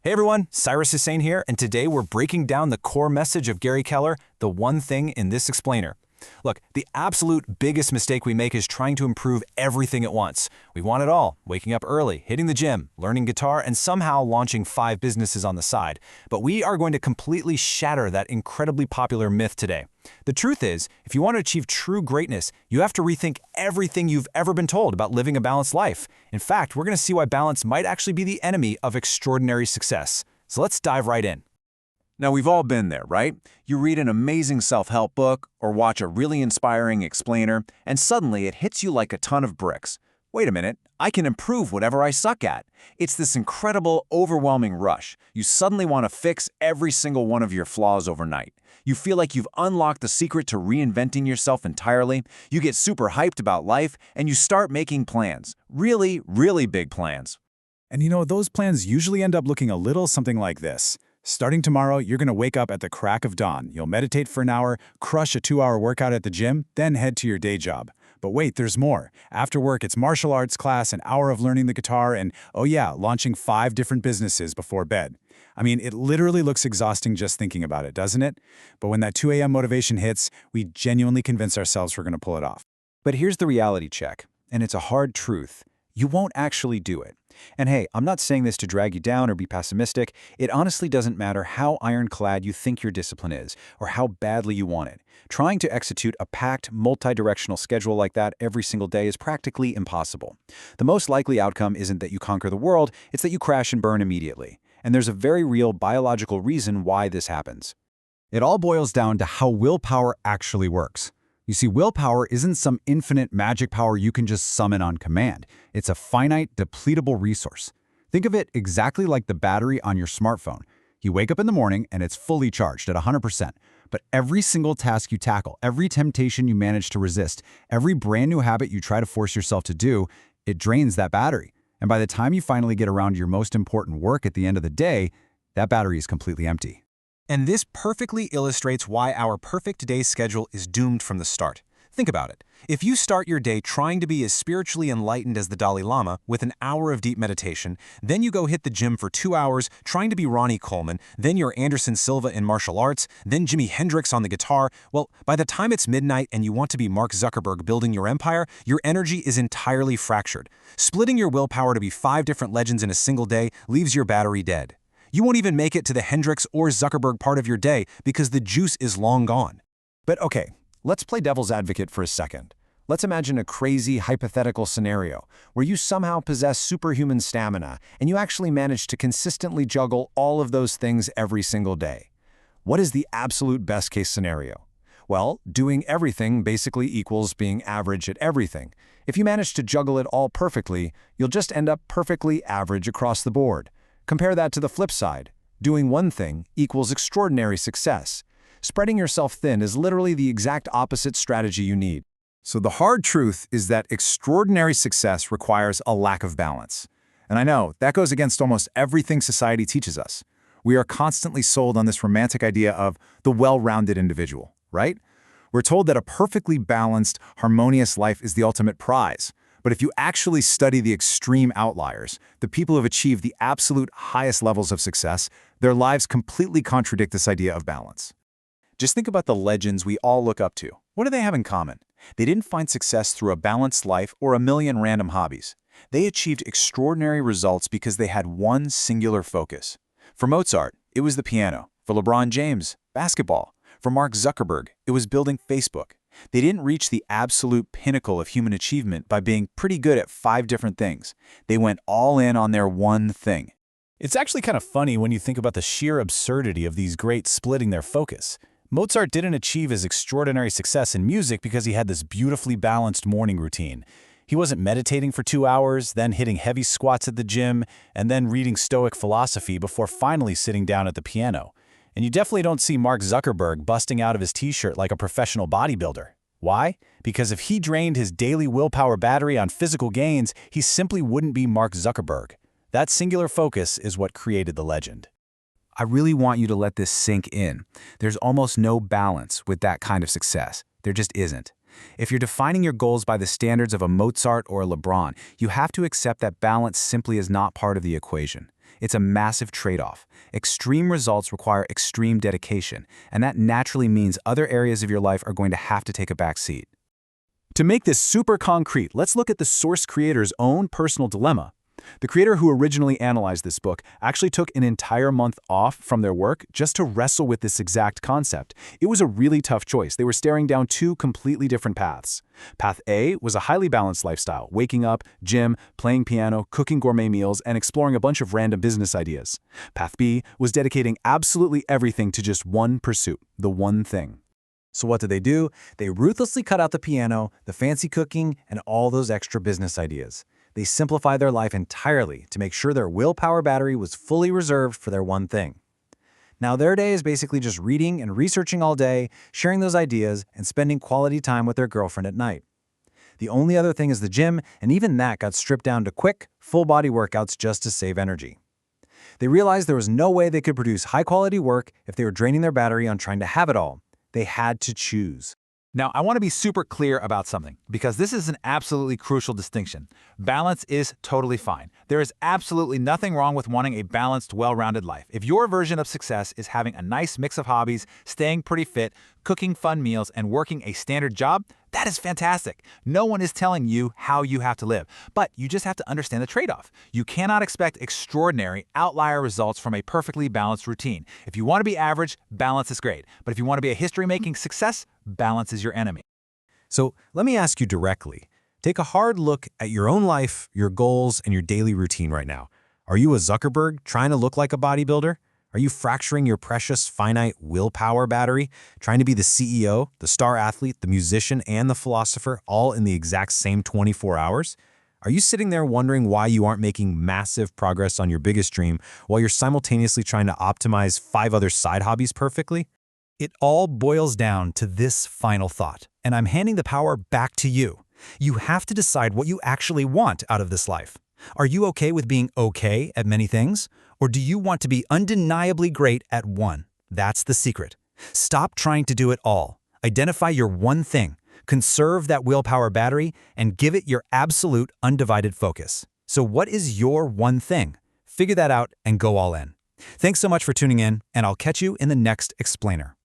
Hey everyone, Cyrus Hussain here, and today we're breaking down the core message of Gary Keller, the one thing in this explainer. Look, the absolute biggest mistake we make is trying to improve everything at once. We want it all, waking up early, hitting the gym, learning guitar, and somehow launching 5 businesses on the side. But we are going to completely shatter that incredibly popular myth today. The truth is, if you want to achieve true greatness, you have to rethink everything you've ever been told about living a balanced life. In fact, we're going to see why balance might actually be the enemy of extraordinary success. So let's dive right in. Now, we've all been there, right? You read an amazing self-help book or watch a really inspiring explainer, and suddenly it hits you like a ton of bricks. Wait a minute, I can improve whatever I suck at. It's this incredible, overwhelming rush. You suddenly want to fix every single one of your flaws overnight. You feel like you've unlocked the secret to reinventing yourself entirely. You get super hyped about life, and you start making plans. Really, really big plans. And those plans usually end up looking a little something like this. Starting tomorrow, you're going to wake up at the crack of dawn. You'll meditate for an hour, crush a 2-hour workout at the gym, then head to your day job. But wait, there's more. After work, it's martial arts class, an hour of learning the guitar, and, oh yeah, launching 5 different businesses before bed. I mean, it literally looks exhausting just thinking about it, doesn't it? But when that 2 a.m. motivation hits, we genuinely convince ourselves we're going to pull it off. But here's the reality check, and it's a hard truth. You won't actually do it. And hey, I'm not saying this to drag you down or be pessimistic. It honestly doesn't matter how ironclad you think your discipline is or how badly you want it. Trying to execute a packed, multi-directional schedule like that every single day is practically impossible. The most likely outcome isn't that you conquer the world, it's that you crash and burn immediately. And there's a very real biological reason why this happens. It all boils down to how willpower actually works. You see, willpower isn't some infinite magic power you can just summon on command. It's a finite, depletable resource. Think of it exactly like the battery on your smartphone. You wake up in the morning and it's fully charged at 100%. But every single task you tackle, every temptation you manage to resist, every brand new habit you try to force yourself to do, it drains that battery. And by the time you finally get around to your most important work at the end of the day, that battery is completely empty. And this perfectly illustrates why our perfect day schedule is doomed from the start. Think about it. If you start your day trying to be as spiritually enlightened as the Dalai Lama with an hour of deep meditation, then you go hit the gym for 2 hours trying to be Ronnie Coleman, then you're Anderson Silva in martial arts, then Jimi Hendrix on the guitar, well, by the time it's midnight and you want to be Mark Zuckerberg building your empire, your energy is entirely fractured. Splitting your willpower to be 5 different legends in a single day leaves your battery dead. You won't even make it to the Hendrix or Zuckerberg part of your day because the juice is long gone. But okay, let's play devil's advocate for a second. Let's imagine a crazy hypothetical scenario where you somehow possess superhuman stamina and you actually manage to consistently juggle all of those things every single day. What is the absolute best case scenario? Well, doing everything basically equals being average at everything. If you manage to juggle it all perfectly, you'll just end up perfectly average across the board. Compare that to the flip side. Doing one thing equals extraordinary success. Spreading yourself thin is literally the exact opposite strategy you need. So the hard truth is that extraordinary success requires a lack of balance. And I know, that goes against almost everything society teaches us. We are constantly sold on this romantic idea of the well-rounded individual, right? We're told that a perfectly balanced, harmonious life is the ultimate prize. But if you actually study the extreme outliers, the people who have achieved the absolute highest levels of success, their lives completely contradict this idea of balance. Just think about the legends we all look up to. What do they have in common? They didn't find success through a balanced life or a million random hobbies. They achieved extraordinary results because they had one singular focus. For Mozart, it was the piano. For LeBron James, basketball. For Mark Zuckerberg, it was building Facebook. They didn't reach the absolute pinnacle of human achievement by being pretty good at 5 different things. They went all in on their one thing. It's actually kind of funny when you think about the sheer absurdity of these greats splitting their focus. Mozart didn't achieve his extraordinary success in music because he had this beautifully balanced morning routine. He wasn't meditating for 2 hours, then hitting heavy squats at the gym, and then reading Stoic philosophy before finally sitting down at the piano. And you definitely don't see Mark Zuckerberg busting out of his t-shirt like a professional bodybuilder. Why? Because if he drained his daily willpower battery on physical gains, he simply wouldn't be Mark Zuckerberg. That singular focus is what created the legend. I really want you to let this sink in. There's almost no balance with that kind of success. There just isn't. If you're defining your goals by the standards of a Mozart or a LeBron, you have to accept that balance simply is not part of the equation. It's a massive trade-off. Extreme results require extreme dedication, and that naturally means other areas of your life are going to have to take a back seat. To make this super concrete, let's look at the source creator's own personal dilemma. The creator who originally analyzed this book actually took an entire month off from their work just to wrestle with this exact concept. It was a really tough choice. They were staring down two completely different paths. Path A was a highly balanced lifestyle, waking up, gym, playing piano, cooking gourmet meals, and exploring a bunch of random business ideas. Path B was dedicating absolutely everything to just one pursuit, the one thing. So what did they do? They ruthlessly cut out the piano, the fancy cooking, and all those extra business ideas. They simplified their life entirely to make sure their willpower battery was fully reserved for their one thing. Now their day is basically just reading and researching all day, sharing those ideas, and spending quality time with their girlfriend at night. The only other thing is the gym, and even that got stripped down to quick, full-body workouts just to save energy. They realized there was no way they could produce high-quality work if they were draining their battery on trying to have it all. They had to choose. Now, I want to be super clear about something, because this is an absolutely crucial distinction. Balance is totally fine. There is absolutely nothing wrong with wanting a balanced, well-rounded life. If your version of success is having a nice mix of hobbies, staying pretty fit, cooking fun meals, and working a standard job, that is fantastic. No one is telling you how you have to live, but you just have to understand the trade-off. You cannot expect extraordinary, outlier results from a perfectly balanced routine. If you want to be average, balance is great. But if you want to be a history-making success, balance is your enemy. So let me ask you directly. Take a hard look at your own life, your goals, and your daily routine right now. Are you a Zuckerberg trying to look like a bodybuilder? Are you fracturing your precious, finite willpower battery, trying to be the CEO, the star athlete, the musician, and the philosopher all in the exact same 24 hours? Are you sitting there wondering why you aren't making massive progress on your biggest dream while you're simultaneously trying to optimize 5 other side hobbies perfectly? It all boils down to this final thought, and I'm handing the power back to you. You have to decide what you actually want out of this life. Are you okay with being okay at many things? Or do you want to be undeniably great at one? That's the secret. Stop trying to do it all. Identify your one thing, conserve that willpower battery, and give it your absolute undivided focus. So what is your one thing? Figure that out and go all in. Thanks so much for tuning in, and I'll catch you in the next explainer.